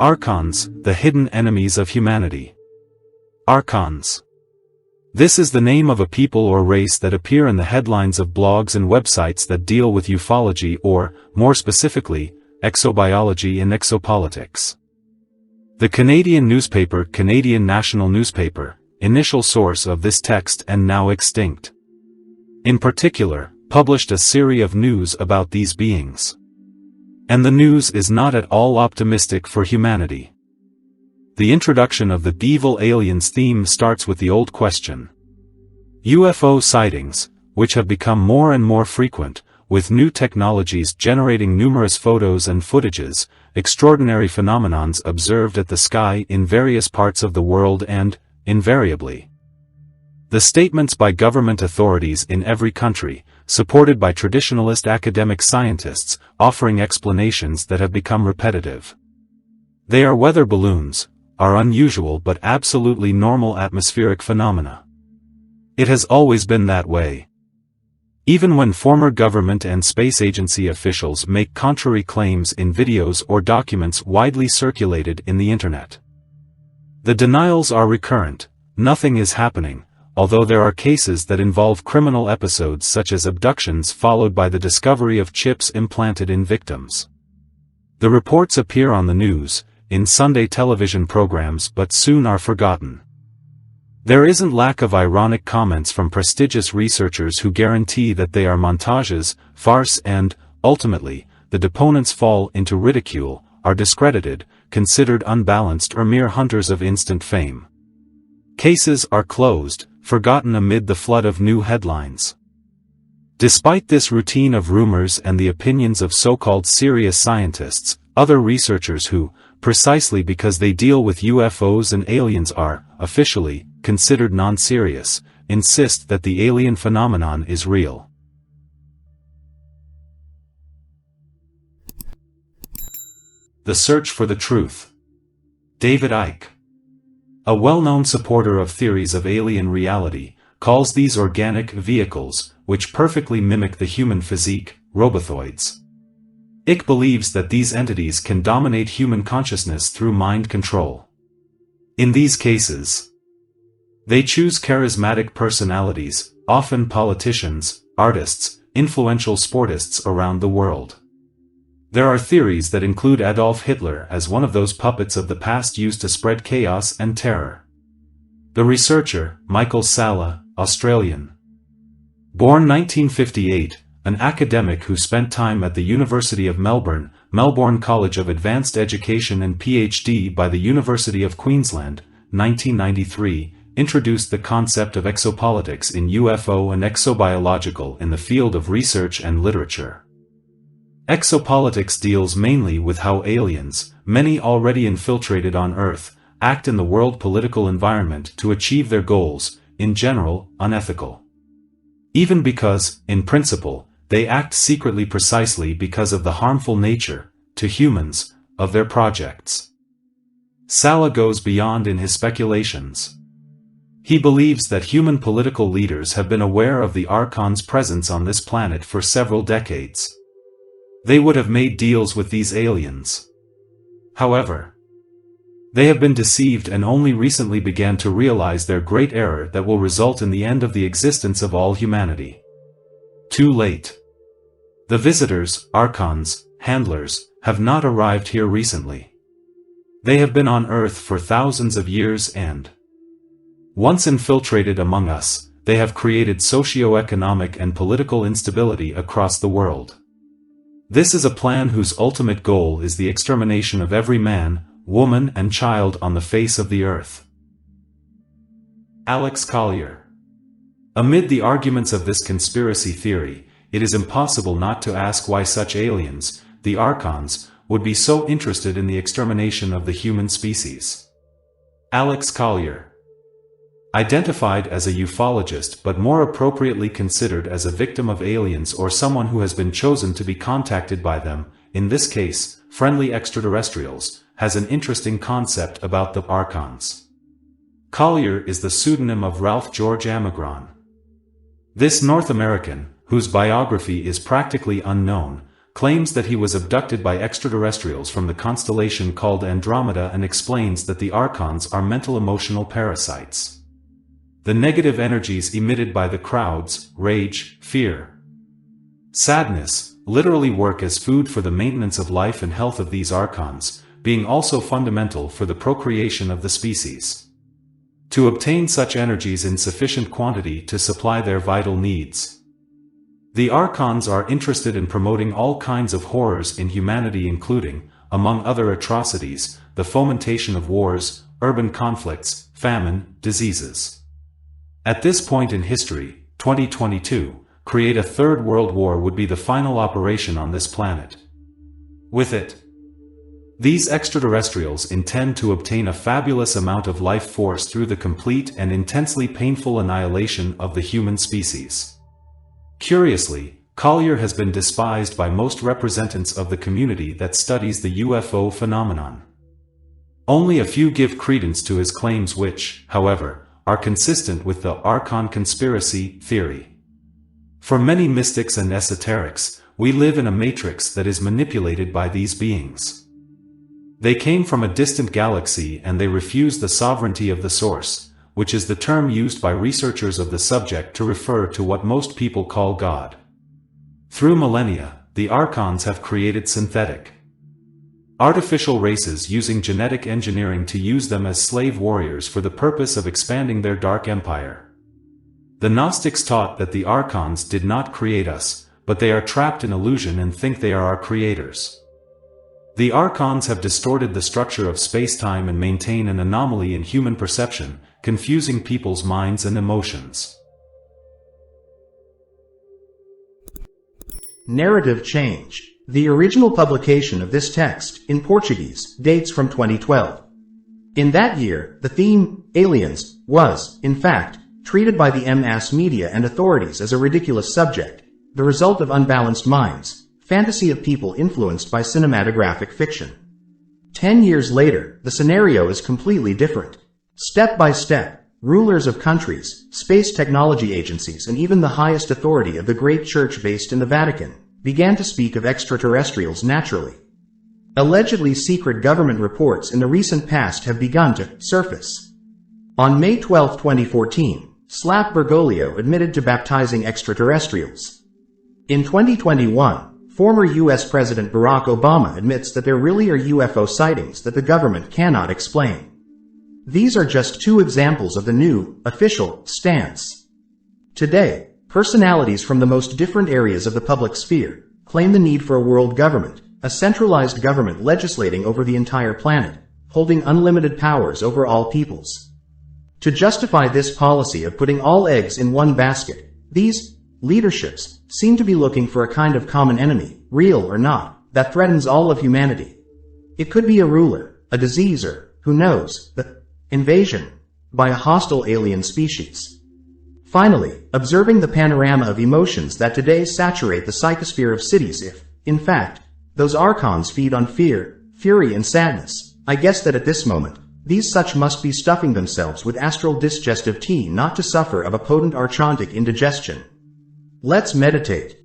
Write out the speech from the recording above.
Archons, the hidden enemies of humanity. Archons. This is the name of a people or race that appear in the headlines of blogs and websites that deal with ufology or, more specifically, exobiology and exopolitics. The Canadian newspaper Canadian National Newspaper, initial source of this text and now extinct, in particular, published a series of news about these beings. And the news is not at all optimistic for humanity. The introduction of the evil aliens theme starts with the old question. UFO sightings, which have become more and more frequent, with new technologies generating numerous photos and footages, extraordinary phenomenons observed at the sky in various parts of the world and, invariably, the statements by government authorities in every country, supported by traditionalist academic scientists, offering explanations that have become repetitive. They are weather balloons, are unusual but absolutely normal atmospheric phenomena. It has always been that way. Even when former government and space agency officials make contrary claims in videos or documents widely circulated in the internet. The denials are recurrent, nothing is happening, although there are cases that involve criminal episodes such as abductions followed by the discovery of chips implanted in victims. The reports appear on the news, in Sunday television programs but soon are forgotten. There isn't lack of ironic comments from prestigious researchers who guarantee that they are montages, farce and, ultimately, the deponents fall into ridicule, are discredited, considered unbalanced or mere hunters of instant fame. Cases are closed, forgotten amid the flood of new headlines. Despite this routine of rumors and the opinions of so-called serious scientists, other researchers who, precisely because they deal with UFOs and aliens are, officially, considered non-serious, insist that the alien phenomenon is real. The Search for the Truth. David Icke, a well-known supporter of theories of alien reality, calls these organic vehicles, which perfectly mimic the human physique, robotoids. Icke believes that these entities can dominate human consciousness through mind control. In these cases, they choose charismatic personalities, often politicians, artists, influential sportists around the world. There are theories that include Adolf Hitler as one of those puppets of the past used to spread chaos and terror. The researcher, Michael Salla, Australian, born 1958, an academic who spent time at the University of Melbourne, Melbourne College of Advanced Education and PhD by the University of Queensland, 1993, introduced the concept of exopolitics in UFO and exobiological in the field of research and literature. Exopolitics deals mainly with how aliens, many already infiltrated on Earth, act in the world political environment to achieve their goals, in general, unethical. Even because, in principle, they act secretly precisely because of the harmful nature, to humans, of their projects. Salla goes beyond in his speculations. He believes that human political leaders have been aware of the Archons' presence on this planet for several decades. They would have made deals with these aliens. However, they have been deceived and only recently began to realize their great error that will result in the end of the existence of all humanity. Too late. The visitors, Archons, handlers, have not arrived here recently. They have been on Earth for thousands of years and, once infiltrated among us, they have created socio-economic and political instability across the world. This is a plan whose ultimate goal is the extermination of every man, woman and child on the face of the earth. Alex Collier. Amid the arguments of this conspiracy theory, it is impossible not to ask why such aliens, the Archons, would be so interested in the extermination of the human species. Alex Collier. Identified as a ufologist but more appropriately considered as a victim of aliens or someone who has been chosen to be contacted by them, in this case, friendly extraterrestrials, has an interesting concept about the Archons. Collier is the pseudonym of Ralph George Amigron. This North American, whose biography is practically unknown, claims that he was abducted by extraterrestrials from the constellation called Andromeda and explains that the Archons are mental-emotional parasites. The negative energies emitted by the crowds, rage, fear, sadness, literally work as food for the maintenance of life and health of these Archons, being also fundamental for the procreation of the species. To obtain such energies in sufficient quantity to supply their vital needs. The Archons are interested in promoting all kinds of horrors in humanity, including, among other atrocities, the fomentation of wars, urban conflicts, famine, diseases. At this point in history, 2022, create a third world war would be the final operation on this planet. With it, these extraterrestrials intend to obtain a fabulous amount of life force through the complete and intensely painful annihilation of the human species. Curiously, Collier has been despised by most representatives of the community that studies the UFO phenomenon. Only a few give credence to his claims which, however, are consistent with the Archon conspiracy theory. For many mystics and esoterics, we live in a matrix that is manipulated by these beings. They came from a distant galaxy and they refuse the sovereignty of the source, which is the term used by researchers of the subject to refer to what most people call God. Through millennia, the Archons have created synthetic, artificial races using genetic engineering to use them as slave warriors for the purpose of expanding their dark empire. The Gnostics taught that the Archons did not create us, but they are trapped in illusion and think they are our creators. The Archons have distorted the structure of space-time and maintain an anomaly in human perception, confusing people's minds and emotions. Narrative change. The original publication of this text, in Portuguese, dates from 2012. In that year, the theme, aliens, was, in fact, treated by the mass media and authorities as a ridiculous subject, the result of unbalanced minds, fantasy of people influenced by cinematographic fiction. 10 years later, the scenario is completely different. Step by step, rulers of countries, space technology agencies and even the highest authority of the great church based in the Vatican began to speak of extraterrestrials naturally. Allegedly secret government reports in the recent past have begun to surface. On May 12, 2014, Slap Bergoglio admitted to baptizing extraterrestrials. In 2021, former U.S. President Barack Obama admits that there really are UFO sightings that the government cannot explain. These are just two examples of the new, official, stance. Today, personalities from the most different areas of the public sphere claim the need for a world government, a centralized government legislating over the entire planet, holding unlimited powers over all peoples. To justify this policy of putting all eggs in one basket, these leaderships seem to be looking for a kind of common enemy, real or not, that threatens all of humanity. It could be a ruler, a disease or, who knows, the invasion by a hostile alien species. Finally, observing the panorama of emotions that today saturate the psychosphere of cities if, in fact, those Archons feed on fear, fury and sadness, I guess that at this moment, these such must be stuffing themselves with astral digestive tea not to suffer of a potent archontic indigestion. Let's meditate.